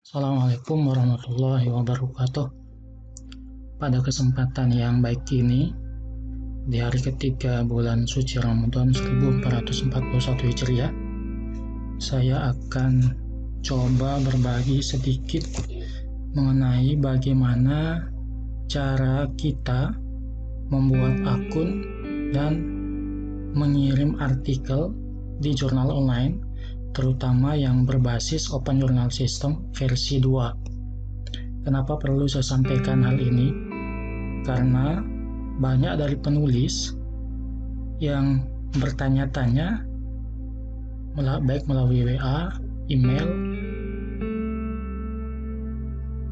Assalamualaikum warahmatullahi wabarakatuh. Pada kesempatan yang baik ini, di hari ketiga bulan suci Ramadan 1441 Hijriah, saya akan coba berbagi sedikit mengenai bagaimana cara kita membuat akun dan mengirim artikel di jurnal online, terutama yang berbasis Open Journal System versi 2. Kenapa perlu saya sampaikan hal ini? Karena banyak dari penulis yang bertanya-tanya baik melalui WA, email,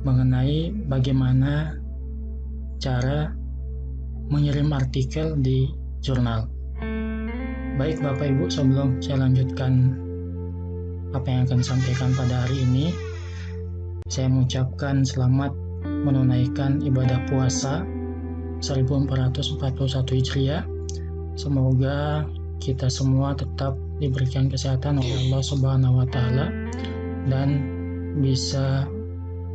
mengenai bagaimana cara mengirim artikel di jurnal. Baik Bapak Ibu, sebelum saya lanjutkan apa yang akan sampaikan pada hari ini, saya mengucapkan selamat menunaikan ibadah puasa 1441 Hijriah. Semoga kita semua tetap diberikan kesehatan oleh Allah Subhanahu wa taala dan bisa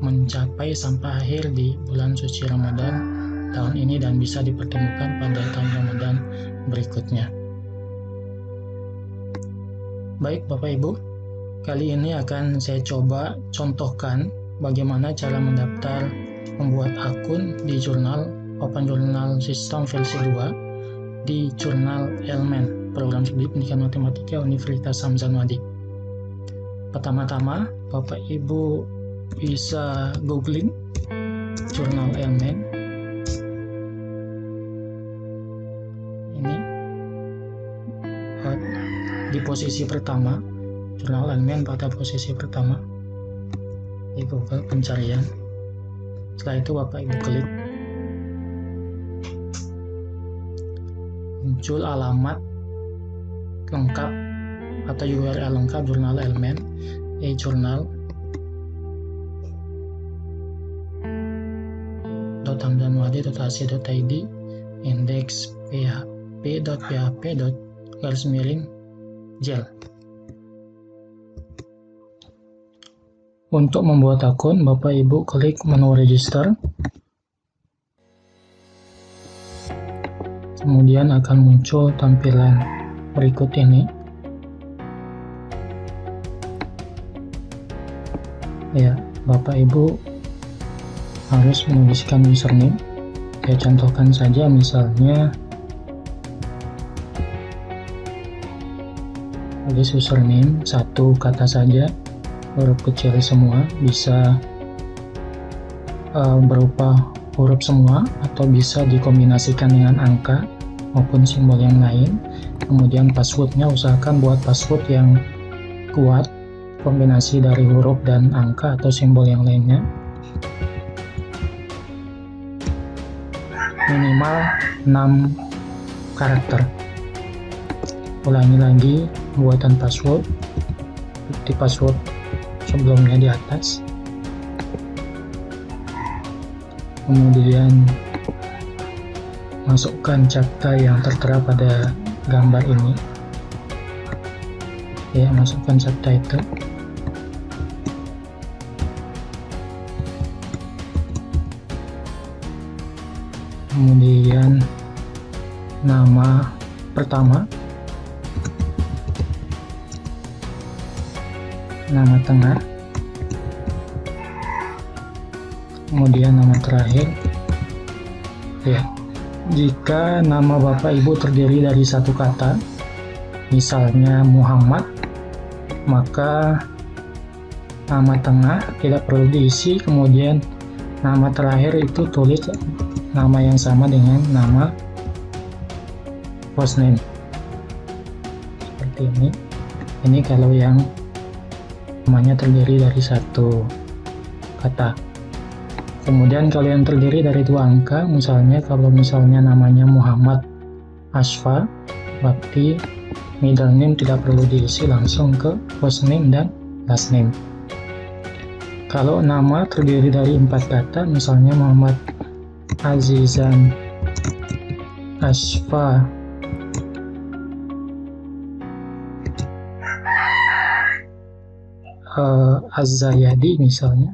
mencapai sampai akhir di bulan suci Ramadan tahun ini dan bisa dipertemukan pada tahun Ramadan berikutnya. Baik Bapak Ibu, kali ini akan saya coba contohkan bagaimana cara mendaftar membuat akun di jurnal Open Journal System versi 2 di jurnal Elmen, Program Studi Pendidikan Matematika Universitas Hamzanwadi. Pertama-tama, Bapak Ibu bisa googling jurnal Elmen. Ini di posisi pertama, jurnal Elmen pada posisi pertama di Google pencarian. Setelah itu Bapak Ibu klik, muncul alamat lengkap atau URL lengkap jurnal Elmen, e-journal.hamzanwadi.ac.id, indeks php.php.gel. Untuk membuat akun, Bapak Ibu klik menu register. Kemudian akan muncul tampilan berikut ini. Ya, Bapak Ibu harus menuliskan username. Saya contohkan saja, misalnya tulis username satu kata saja, huruf kecil semua, bisa berupa huruf semua atau bisa dikombinasikan dengan angka maupun simbol yang lain. Kemudian passwordnya usahakan buat password yang kuat, kombinasi dari huruf dan angka atau simbol yang lainnya. Minimal 6 karakter. Ulangi lagi pembuatan password, seperti password sebelumnya di atas. Kemudian masukkan captcha yang tertera pada gambar ini. Ya, masukkan captcha itu. Kemudian nama pertama, nama tengah, kemudian nama terakhir. Ya, jika nama Bapak Ibu terdiri dari satu kata, misalnya Muhammad, maka nama tengah tidak perlu diisi, kemudian nama terakhir itu tulis nama yang sama dengan nama hostname. Seperti ini. Ini kalau yang namanya terdiri dari satu kata. Kemudian kalau yang terdiri dari dua angka, kalau misalnya namanya Muhammad Asfa, berarti middle name tidak perlu diisi, langsung ke hostname dan last name. Kalau nama terdiri dari 4 kata, misalnya Muhammad Azizan Asfa Az-Zayadi misalnya,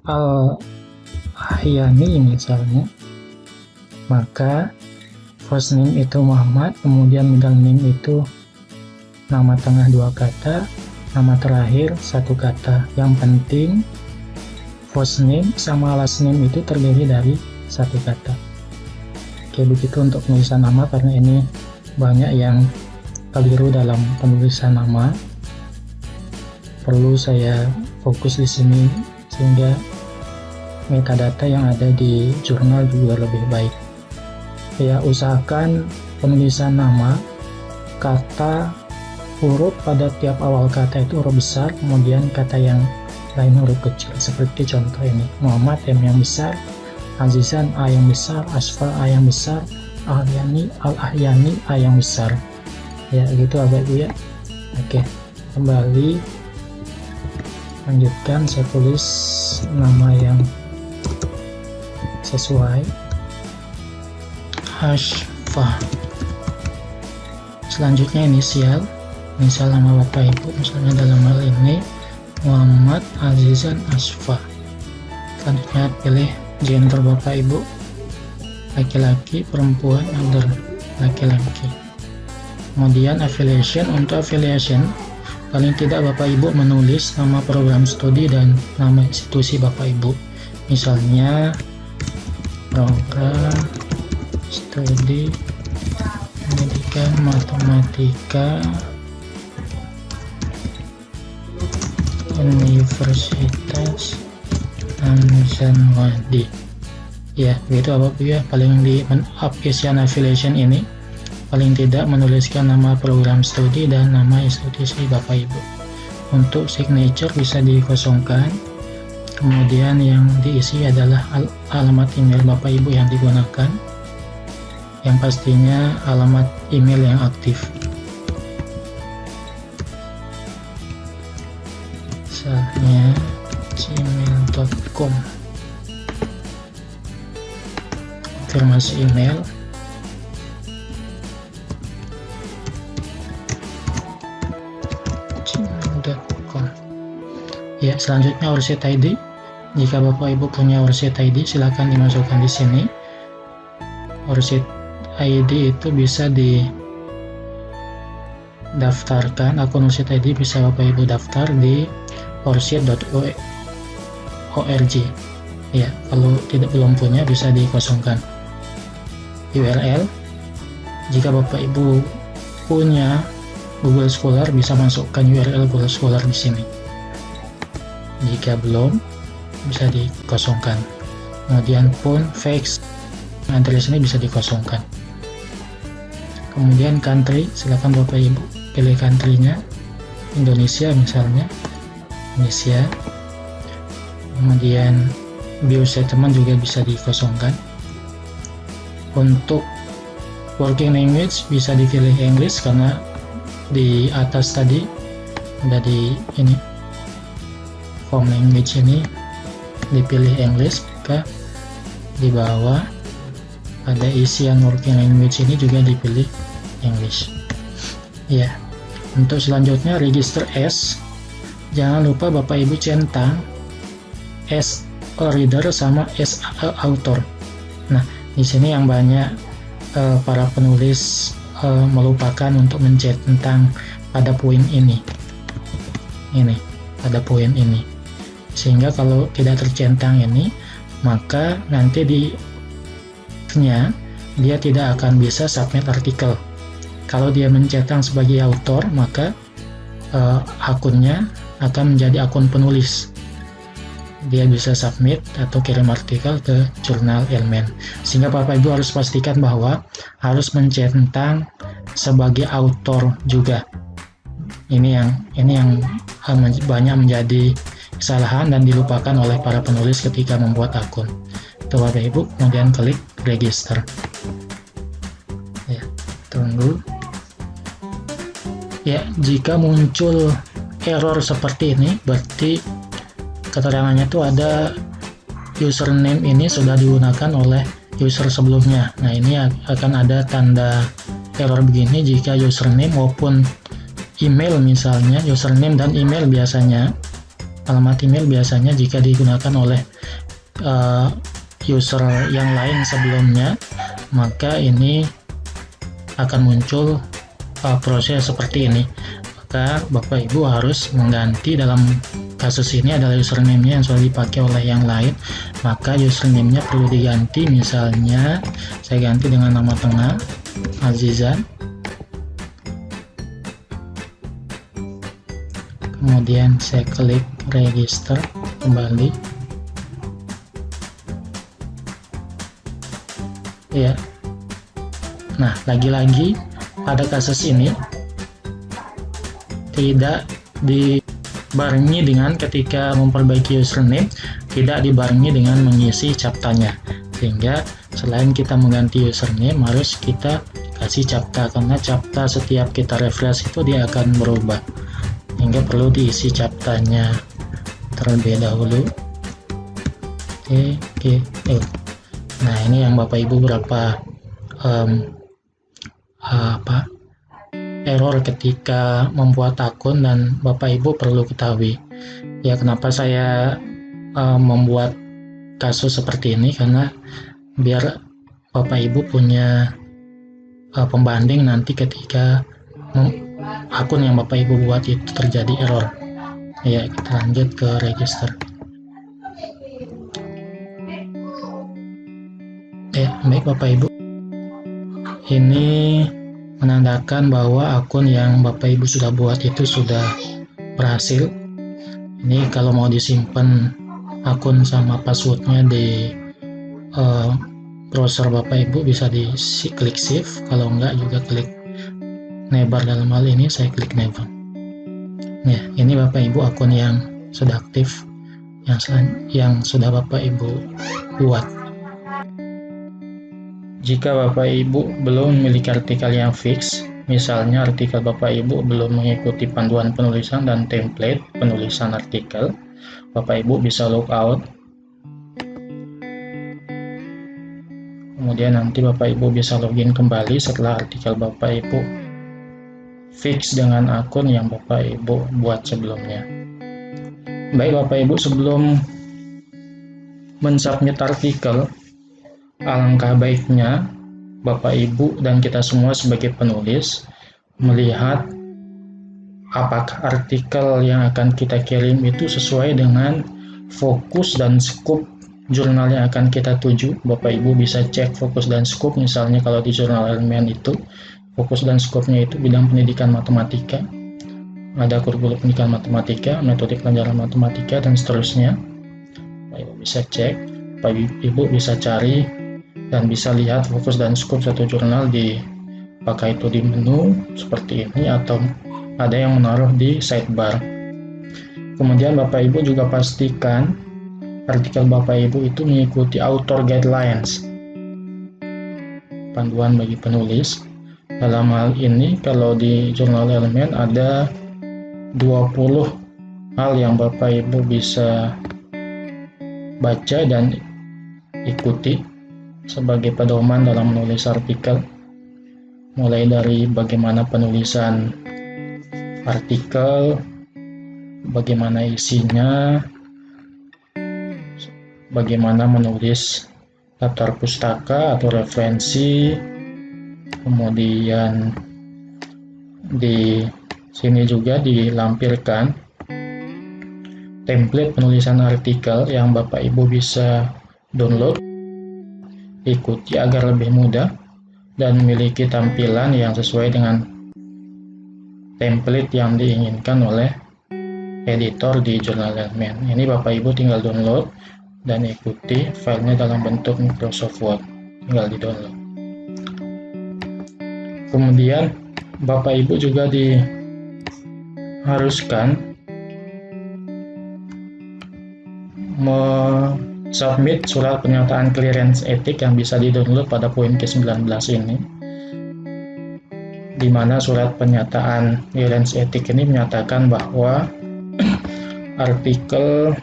Al-Ahyani misalnya, maka first name itu Muhammad, kemudian middle name itu nama tengah 2 kata, nama terakhir 1 kata. Yang penting first name sama last name itu terdiri dari 1 kata. Oke, begitu untuk penulisan nama, karena ini banyak yang keliru dalam penulisan nama. Perlu saya fokus di sini sehingga metadata yang ada di jurnal juga lebih baik. Ya, usahakan penulisan nama, kata, huruf pada tiap awal kata itu huruf besar, kemudian kata yang lain huruf kecil. Seperti contoh ini, Muhammad M yang besar, Azizan A yang besar, Asfal A yang besar, Al-Ahyani A yang besar. Ya, gitu Bapak Ibu ya. Oke, kembali lanjutkan, saya tulis nama yang sesuai. Ashfa. Selanjutnya inisial nama Bapak Ibu, misalnya dalam hal ini Muhammad Azizan Ashfa. Selanjutnya pilih gender Bapak Ibu, laki-laki, perempuan, atau laki-laki. Kemudian affiliation, untuk affiliation paling tidak Bapak Ibu menulis nama program studi dan nama institusi Bapak Ibu. Misalnya program studi pendidikan matematika Universitas Anjanwadi. Ya, begitu Bapak Ibu ya. Paling di isian affiliation ini paling tidak menuliskan nama program studi dan nama institusi Bapak Ibu. Untuk signature bisa dikosongkan. Kemudian yang diisi adalah alamat email Bapak Ibu yang digunakan. Yang pastinya alamat email yang aktif. Misalnya gmail.com. Konfirmasi email. gmail.com. Ya, selanjutnya ORCID ID. Jika Bapak Ibu punya ORCID ID, silakan dimasukkan di sini. ORCID ID itu bisa didaftarkan, akun ORCID ID bisa Bapak Ibu daftar di orcid.org. Ya, kalau belum punya bisa dikosongkan. URL, jika Bapak Ibu punya Google Scholar bisa masukkan URL Google Scholar di sini. Jika belum, bisa dikosongkan. Kemudian phone, fax, address ini bisa dikosongkan. Kemudian country, silakan Bapak Ibu pilih country-nya. Indonesia misalnya, Indonesia. Kemudian bio statement juga bisa dikosongkan. Untuk working language bisa dipilih English karena di atas tadi ada di ini form language ini dipilih English, maka di bawah ada isian working language ini juga dipilih English. Ya, untuk selanjutnya register as, jangan lupa Bapak Ibu centang as a reader sama as a author. Nah, di sini yang banyak para penulis melupakan untuk mencentang pada poin ini, pada poin ini, sehingga kalau tidak tercentang ini, maka nanti dia tidak akan bisa submit artikel. Kalau dia mencentang sebagai author, maka akunnya akan menjadi akun penulis. Dia bisa submit atau kirim artikel ke jurnal Ilmen. Sehingga Bapak Ibu harus pastikan bahwa harus mencentang sebagai author juga. Ini yang banyak menjadi kesalahan dan dilupakan oleh para penulis ketika membuat akun. Itu Bapak Ibu, kemudian klik register. Ya, tunggu. Ya, jika muncul error seperti ini, berarti keterangannya itu ada username ini sudah digunakan oleh user sebelumnya. Nah, ini akan ada tanda error begini jika username maupun email misalnya, username dan email biasanya, alamat email biasanya jika digunakan oleh user yang lain sebelumnya, maka ini akan muncul proses seperti ini. Maka Bapak Ibu harus mengganti, dalam kasus ini adalah username-nya yang sudah dipakai oleh yang lain, maka username-nya perlu diganti. Misalnya saya ganti dengan nama tengah Azizan, kemudian saya klik register kembali ya. Nah, lagi-lagi pada kasus ini tidak dibarengi dengan, ketika memperbaiki username, tidak dibarengi dengan mengisi CAPTCHA-nya, sehingga selain kita mengganti username harus kita kasih CAPTCHA, karena CAPTCHA setiap kita refresh itu dia akan berubah, sehingga perlu diisi CAPTCHA-nya terlebih dahulu. Oke. Nah, ini yang Bapak Ibu berapa error ketika membuat akun dan Bapak Ibu perlu ketahui. Ya, kenapa saya membuat kasus seperti ini, karena biar Bapak Ibu punya pembanding nanti ketika akun yang Bapak Ibu buat itu terjadi error. Ya, kita lanjut ke register. Ya, baik Bapak Ibu, ini menandakan bahwa akun yang Bapak Ibu sudah buat itu sudah berhasil. Ini kalau mau disimpan akun sama passwordnya di browser Bapak Ibu, bisa klik save, kalau enggak juga klik never. Dalam hal ini saya klik never. Ya, ini Bapak Ibu akun yang sudah aktif, yang sudah Bapak Ibu buat. Jika Bapak Ibu belum memiliki artikel yang fix, misalnya artikel Bapak Ibu belum mengikuti panduan penulisan dan template penulisan artikel, Bapak Ibu bisa logout. Kemudian nanti Bapak Ibu bisa login kembali setelah artikel Bapak Ibu fix dengan akun yang Bapak Ibu buat sebelumnya. Baik Bapak Ibu, sebelum mensubmit artikel, alangkah baiknya Bapak Ibu dan kita semua sebagai penulis melihat apakah artikel yang akan kita kirim itu sesuai dengan fokus dan scope jurnal yang akan kita tuju. Bapak Ibu bisa cek fokus dan scope, misalnya kalau di jurnal elemen itu fokus dan scope-nya itu bidang pendidikan matematika, ada kurikulum pendidikan matematika, metode pelajaran matematika, dan seterusnya. Bapak Ibu bisa cek, Bapak Ibu bisa cari dan bisa lihat fokus dan scope satu jurnal apakah itu di menu seperti ini atau ada yang menaruh di sidebar. Kemudian Bapak Ibu juga pastikan artikel Bapak Ibu itu mengikuti author guidelines, panduan bagi penulis. Dalam hal ini kalau di jurnal elemen ada 20 hal yang Bapak Ibu bisa baca dan ikuti sebagai pedoman dalam menulis artikel, mulai dari bagaimana penulisan artikel, bagaimana isinya, bagaimana menulis daftar pustaka atau referensi, kemudian di sini juga dilampirkan template penulisan artikel yang Bapak Ibu bisa download, ikuti agar lebih mudah dan memiliki tampilan yang sesuai dengan template yang diinginkan oleh editor di jurnal elemen. Ini Bapak Ibu tinggal download dan ikuti filenya dalam bentuk Microsoft Word, tinggal di download. Kemudian Bapak Ibu juga diharuskan submit surat pernyataan clearance etik yang bisa di-download pada poin ke-19 ini, di mana surat pernyataan clearance etik ini menyatakan bahwa artikel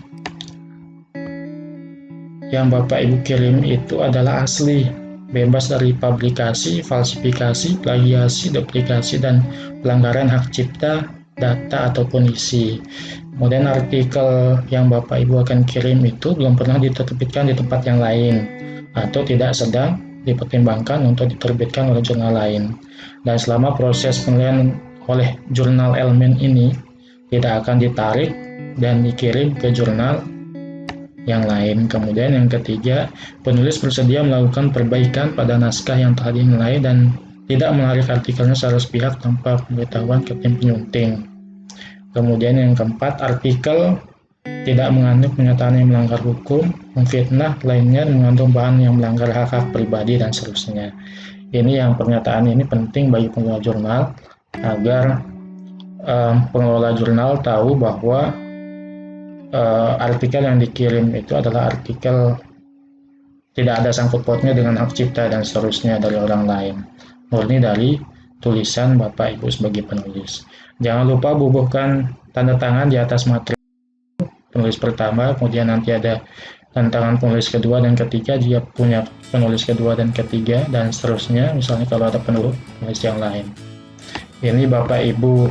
yang Bapak Ibu kirim itu adalah asli bebas dari publikasi, falsifikasi, plagiasi, duplikasi, dan pelanggaran hak cipta, data, ataupun isi. Kemudian artikel yang Bapak Ibu akan kirim itu belum pernah diterbitkan di tempat yang lain atau tidak sedang dipertimbangkan untuk diterbitkan oleh jurnal lain. Dan selama proses penilaian oleh jurnal elemen ini tidak akan ditarik dan dikirim ke jurnal yang lain. Kemudian yang ketiga, penulis bersedia melakukan perbaikan pada naskah yang telah dinilai dan tidak menarik artikelnya secara sepihak tanpa pemberitahuan ke tim penyunting. Kemudian yang keempat, artikel tidak mengandung pernyataan yang melanggar hukum, memfitnah, lainnya mengandung bahan yang melanggar hak-hak pribadi, dan seterusnya. Ini yang pernyataan ini penting bagi pengelola jurnal agar pengelola jurnal tahu bahwa artikel yang dikirim itu adalah artikel tidak ada sangkut pautnya dengan hak cipta dan seterusnya dari orang lain, murni dari tulisan Bapak Ibu sebagai penulis. Jangan lupa bubuhkan tanda tangan di atas materi penulis pertama, kemudian nanti ada tanda tangan penulis kedua dan ketiga jika punya penulis kedua dan ketiga, dan seterusnya, misalnya kalau ada penulis yang lain. Ini Bapak Ibu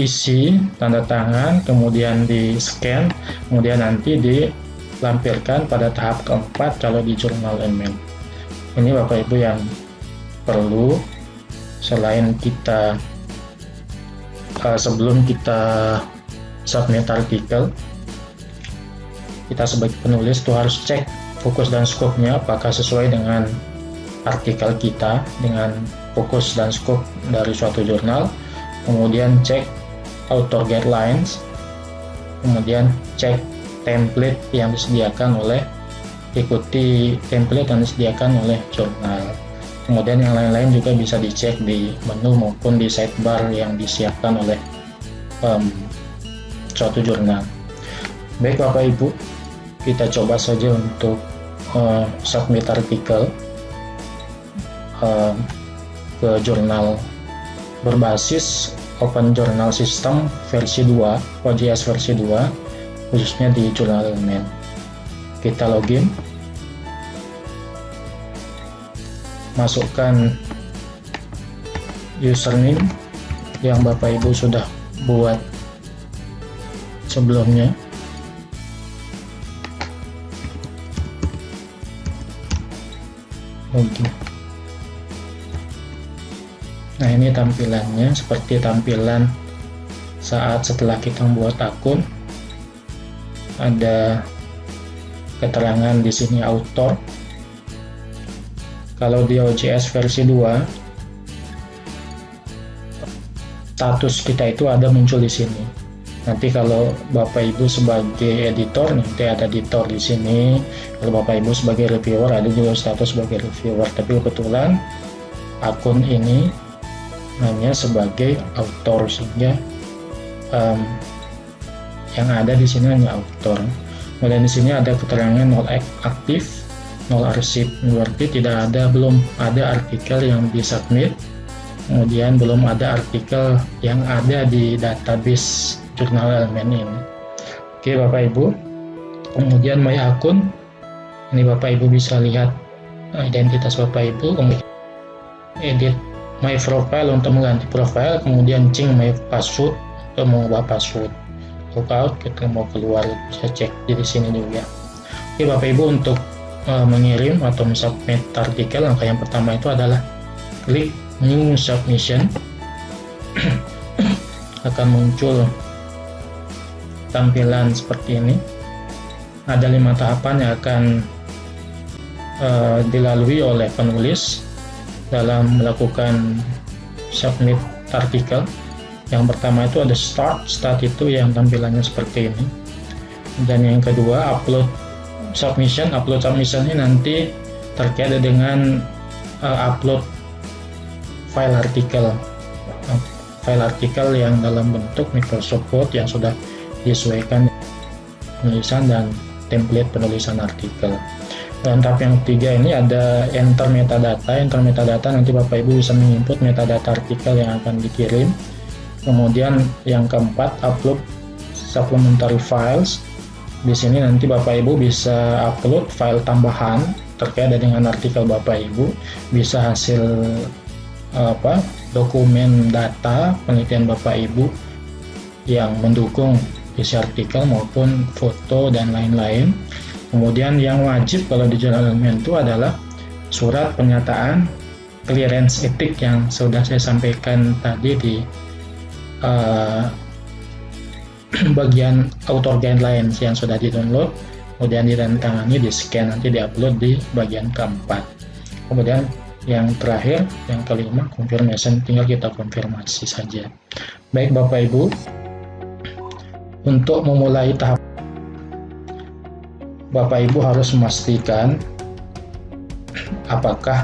isi tanda tangan, kemudian di scan, kemudian nanti dilampirkan pada tahap keempat kalau di jurnal elemen. Ini Bapak Ibu yang perlu selain kita sebelum kita submit artikel, kita sebagai penulis itu harus cek fokus dan skopnya apakah sesuai dengan artikel kita, dengan fokus dan skop dari suatu jurnal. Kemudian cek author guidelines, kemudian cek template yang disediakan oleh, ikuti template yang disediakan oleh jurnal. Kemudian yang lain-lain juga bisa dicek di menu maupun di sidebar yang disiapkan oleh suatu jurnal. Baik Bapak Ibu, kita coba saja untuk submit artikel ke jurnal berbasis Open Journal System versi 2, OJS versi 2, khususnya di jurnal elemen. Kita login, masukkan username yang Bapak Ibu sudah buat sebelumnya. Login. Nah, ini tampilannya seperti tampilan saat setelah kita membuat akun. Ada keterangan di sini author. Kalau di OJS versi 2, status kita itu ada muncul di sini. Nanti kalau Bapak Ibu sebagai editor, nanti ada editor di sini. Kalau Bapak Ibu sebagai reviewer, ada juga status sebagai reviewer. Tapi kebetulan akun ini hanya sebagai author, sehingga yang ada di sini hanya author. Kemudian di sini ada keterangan nol aktif, nol arsip, berarti belum ada artikel yang disubmit. Kemudian belum ada artikel yang ada di database jurnal elemen ini. Oke Bapak Ibu, kemudian my akun, ini Bapak Ibu bisa lihat identitas Bapak Ibu, kemudian edit my profile untuk mengganti profile, kemudian change my password untuk mengubah password. Logout, kita mau keluar bisa cek di sini juga. Oke Bapak Ibu, untuk mengirim atau submit artikel, langkah yang pertama itu adalah klik new submission. Akan muncul tampilan seperti ini. Ada 5 tahapan yang akan dilalui oleh penulis dalam melakukan submit artikel. Yang pertama itu ada start itu yang tampilannya seperti ini. Dan yang kedua upload submission ini nanti terkait dengan upload file artikel yang dalam bentuk Microsoft Word yang sudah disesuaikan penulisan dan template penulisan artikel. Dan tahap yang ketiga ini ada enter metadata. Nanti Bapak Ibu bisa menginput metadata artikel yang akan dikirim. Kemudian yang keempat upload supplementary files. Di sini nanti Bapak Ibu bisa upload file tambahan terkait dengan artikel Bapak Ibu, bisa hasil dokumen data penelitian Bapak Ibu yang mendukung isi artikel maupun foto dan lain-lain. Kemudian yang wajib kalau di jurnal ilmiah itu adalah surat pernyataan clearance etik yang sudah saya sampaikan tadi di bagian author guidelines yang sudah di-download, kemudian ditandatangani, di-scan, nanti di-upload di bagian keempat. Kemudian yang terakhir, yang kelima, confirmation, tinggal kita konfirmasi saja. Baik Bapak Ibu, untuk memulai tahap, Bapak Ibu harus memastikan apakah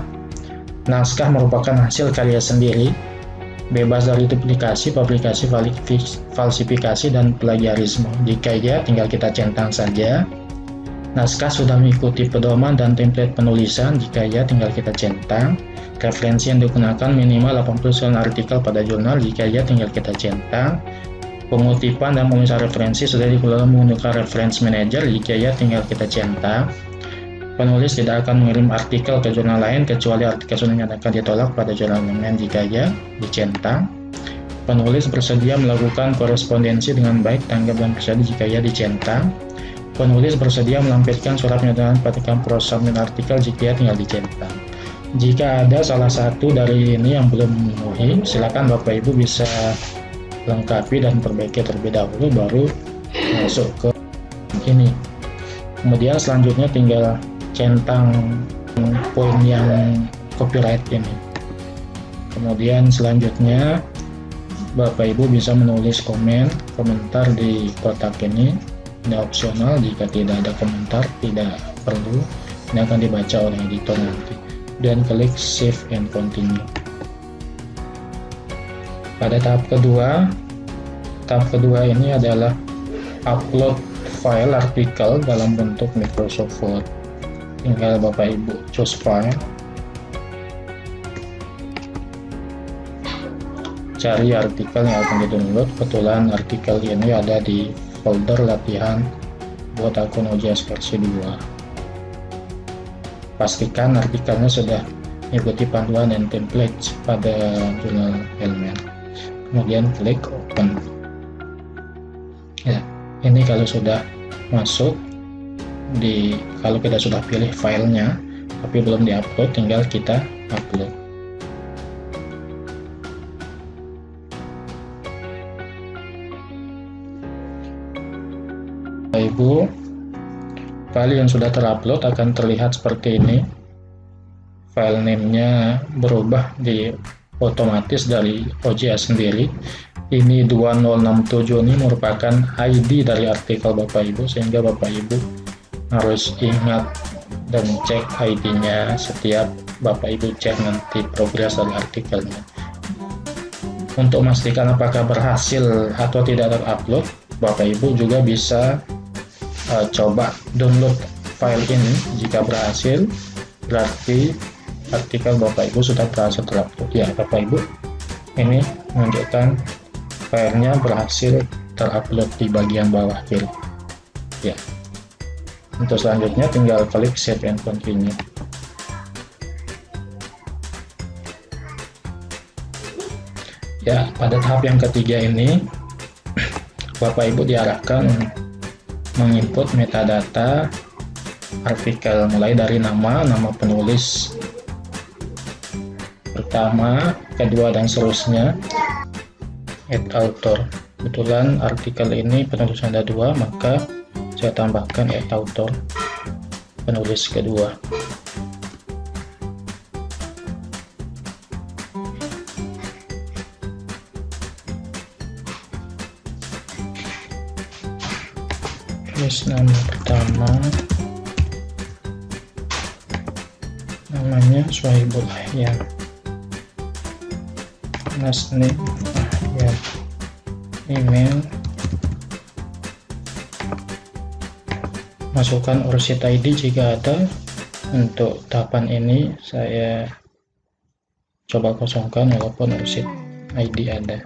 naskah merupakan hasil karya sendiri, bebas dari duplikasi, publikasi, falsifikasi, dan plagiarisme. Jika ya, tinggal kita centang saja. Naskah sudah mengikuti pedoman dan template penulisan. Jika ya, tinggal kita centang. Referensi yang digunakan minimal 80% artikel pada jurnal. Jika ya, tinggal kita centang. Pengutipan dan penulisan referensi sudah dikelola menggunakan reference manager. Jika ya, tinggal kita centang. Penulis tidak akan mengirim artikel ke jurnal lain kecuali artikel sudah dinyatakan ditolak pada jurnal lain. Jika ya, dicentang. Penulis bersedia melakukan korespondensi dengan baik, tanggap dan bersedia. Jika ya, dicentang. Penulis bersedia melampirkan surat pernyataan petikan prosa dan artikel. Jika ya, tinggal dicentang. Jika ada salah satu dari ini yang belum memenuhi, silakan Bapak Ibu bisa lengkapi dan perbaiki terlebih dahulu, baru masuk ke ini. Kemudian selanjutnya tinggal centang poin yang copyright ini. Kemudian selanjutnya Bapak Ibu bisa menulis komentar di kotak ini. Ini opsional, jika tidak ada komentar tidak perlu, ini akan dibaca oleh editor nanti. Dan klik save and continue. Pada tahap kedua ini adalah upload file artikel dalam bentuk Microsoft Word. Tinggal Bapak Ibu choose file, cari artikel yang akan di-download. Kebetulan artikel ini ada di folder latihan buat akun OJS versi 2. Pastikan artikelnya sudah mengikuti panduan dan template pada jurnal ilmiah. Kemudian klik open. Ya, ini kalau sudah masuk kalau kita sudah pilih filenya tapi belum diupload, tinggal kita upload. Ibu, file yang sudah terupload akan terlihat seperti ini. File name-nya berubah otomatis dari OJS sendiri. Ini 2067 ini merupakan ID dari artikel Bapak Ibu, sehingga Bapak Ibu harus ingat dan cek ID-nya setiap Bapak Ibu cek nanti progres dari artikelnya. Untuk memastikan apakah berhasil atau tidak terupload, Bapak Ibu juga bisa coba download file ini. Jika berhasil, berarti artikel Bapak Ibu sudah berhasil terupload. Ya, Bapak Ibu, ini menunjukkan filenya berhasil terupload di bagian bawah kiri. Ya, untuk selanjutnya tinggal klik save and continue. Ya, pada tahap yang ketiga ini Bapak Ibu diarahkan menginput metadata artikel, mulai dari nama penulis pertama, kedua, dan seterusnya. Add author. Kebetulan artikel ini penulis ada 2, maka saya tambahkan add author, penulis kedua. Tulis nama pertama, namanya Suhaibul Ahyan, last name Ahyan, email, masukkan ORCID ID jika ada. Untuk tahapan ini saya coba kosongkan walaupun ORCID ID ada.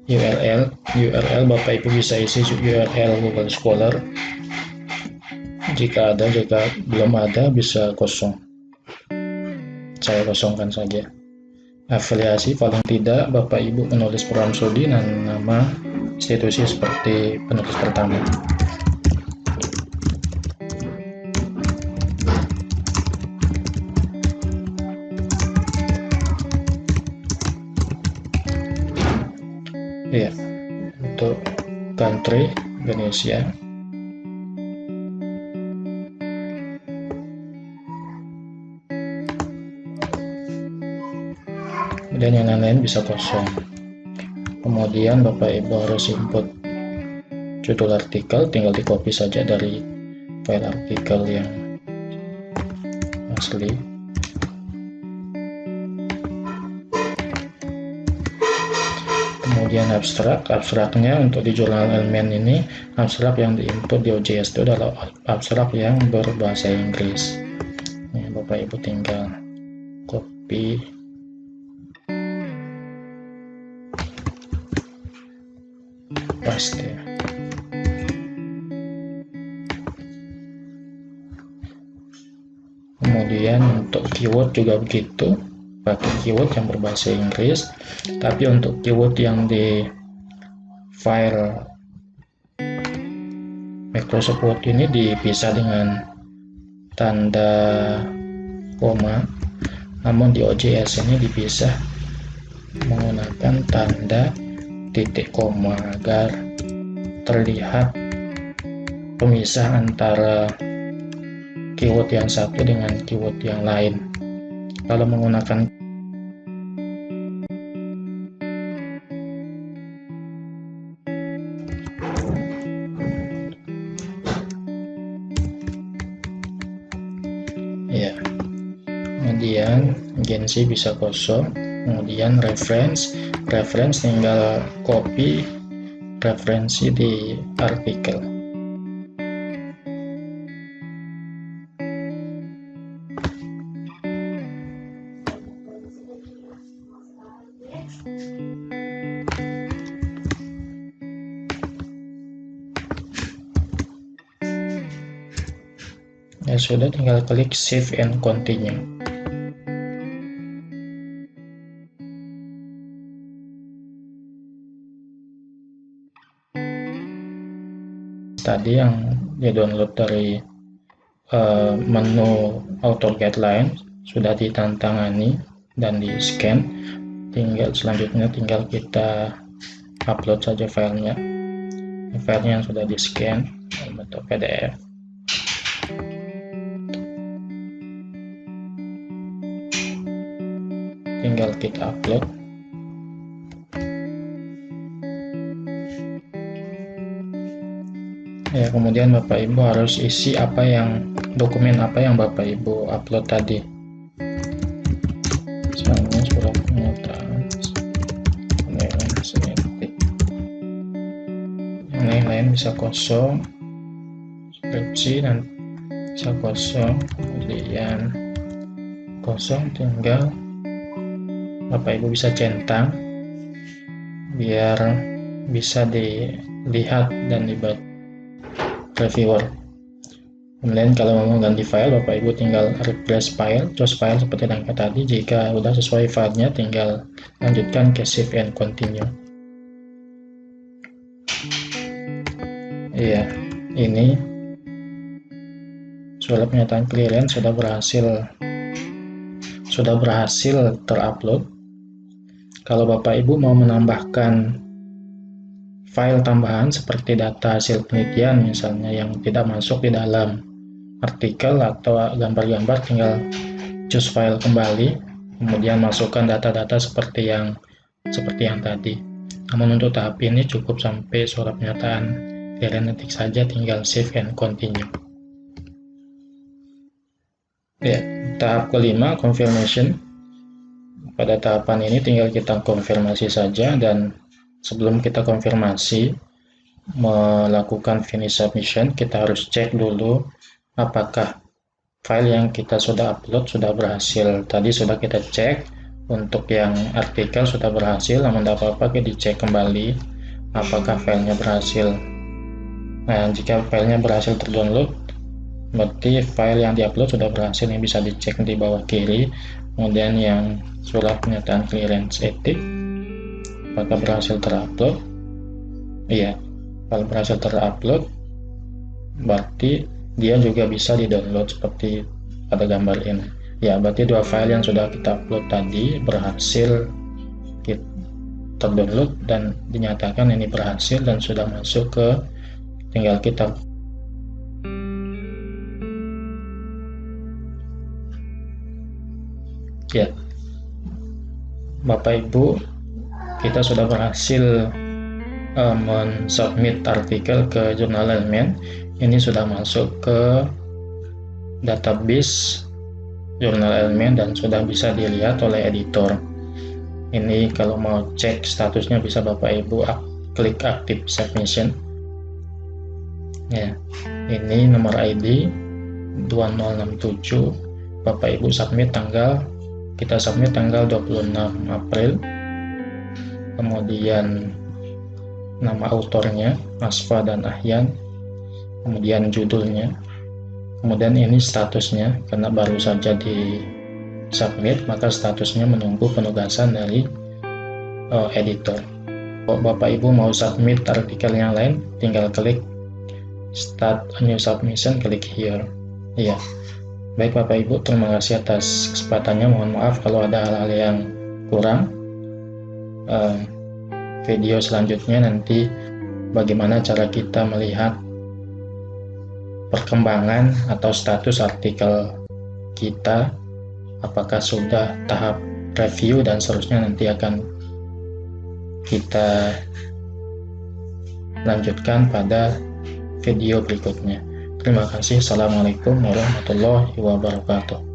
URL Bapak Ibu bisa isi URL Google Scholar jika ada, jika belum ada bisa kosong. saya kosongkan saja. Afiliasi, paling tidak Bapak Ibu menulis program studi dan nama institusi seperti penulis pertama. Ya, untuk country Indonesia. Kemudian yang lain-lain bisa kosong. Kemudian Bapak Ibu harus input judul artikel, tinggal di copy saja dari file artikel yang asli. Kemudian abstraknya untuk di jurnal elemen ini, abstrak yang diinput di OJS itu adalah abstrak yang berbahasa Inggris. Ini Bapak Ibu tinggal copy, paste. Kemudian untuk keyword juga begitu, pakai keyword yang berbahasa Inggris, tapi untuk keyword yang di file Microsoft Word ini dipisah dengan tanda koma, namun di OJS ini dipisah menggunakan tanda titik koma agar terlihat pemisah antara keyword yang satu dengan keyword yang lain. Kalau menggunakan ya, kemudian agensi bisa kosong. Kemudian reference tinggal copy referensi di artikel. Ya sudah, tinggal klik save and continue. Tadi yang dia download dari menu author guideline sudah ditantangani dan di scan. Selanjutnya tinggal kita upload saja filenya. Filenya yang sudah di scan dalam bentuk PDF. Tinggal kita upload. Ya, kemudian Bapak Ibu harus isi dokumen apa yang Bapak Ibu upload tadi. Misalnya surat pernyataan, yang lain-lain bisa kosong, skripsi dan bisa kosong, kemudian kosong, tinggal Bapak Ibu bisa centang biar bisa dilihat dan dibaca reviewer. Kemudian kalau mau ganti file, Bapak Ibu tinggal replace file, choose file seperti yang tadi. Jika sudah sesuai filenya, tinggal lanjutkan ke save and continue. Iya, ini surat pernyataan clearance sudah berhasil terupload. Kalau Bapak Ibu mau menambahkan file tambahan seperti data hasil penelitian misalnya yang tidak masuk di dalam artikel atau gambar-gambar, tinggal choose file kembali, kemudian masukkan data-data seperti yang tadi. Namun untuk tahap ini cukup sampai surat pernyataan kalian ketik saja, tinggal save and continue. Ya, tahap kelima, confirmation. Pada tahapan ini tinggal kita konfirmasi saja, dan sebelum kita konfirmasi melakukan finish submission, kita harus cek dulu apakah file yang kita sudah upload sudah berhasil. Tadi sudah kita cek, untuk yang artikel sudah berhasil, namun tidak apa-apa, kita dicek kembali apakah filenya berhasil. Nah, jika filenya berhasil terdownload, berarti file yang diupload sudah berhasil. Ini bisa dicek di bawah kiri. Kemudian yang surat pernyataan clearance etik, apakah berhasil terupload? Iya, kalau berhasil terupload berarti dia juga bisa di-download seperti pada gambar ini. Ya, berarti dua file yang sudah kita upload tadi berhasil terdownload dan dinyatakan ini berhasil dan sudah masuk ke, tinggal kita ya, Bapak Ibu, kita sudah berhasil mensubmit artikel ke jurnal elemen. Ini sudah masuk ke database jurnal elemen dan sudah bisa dilihat oleh editor. Ini kalau mau cek statusnya bisa Bapak Ibu klik active submission. Ya, ini nomor ID 2067. Bapak Ibu submit kita submit tanggal 26 April. Kemudian nama autornya Asfa dan Ahyan, kemudian judulnya, kemudian ini statusnya karena baru saja di submit, maka statusnya menunggu penugasan dari editor. Kalau Bapak Ibu mau submit artikel yang lain, tinggal klik start a new submission, klik here. Iya, baik Bapak Ibu, terima kasih atas kesempatannya. Mohon maaf kalau ada hal-hal yang kurang. Video selanjutnya nanti bagaimana cara kita melihat perkembangan atau status artikel kita, apakah sudah tahap review dan seterusnya, nanti akan kita lanjutkan pada video berikutnya. Terima kasih. Assalamualaikum warahmatullahi wabarakatuh.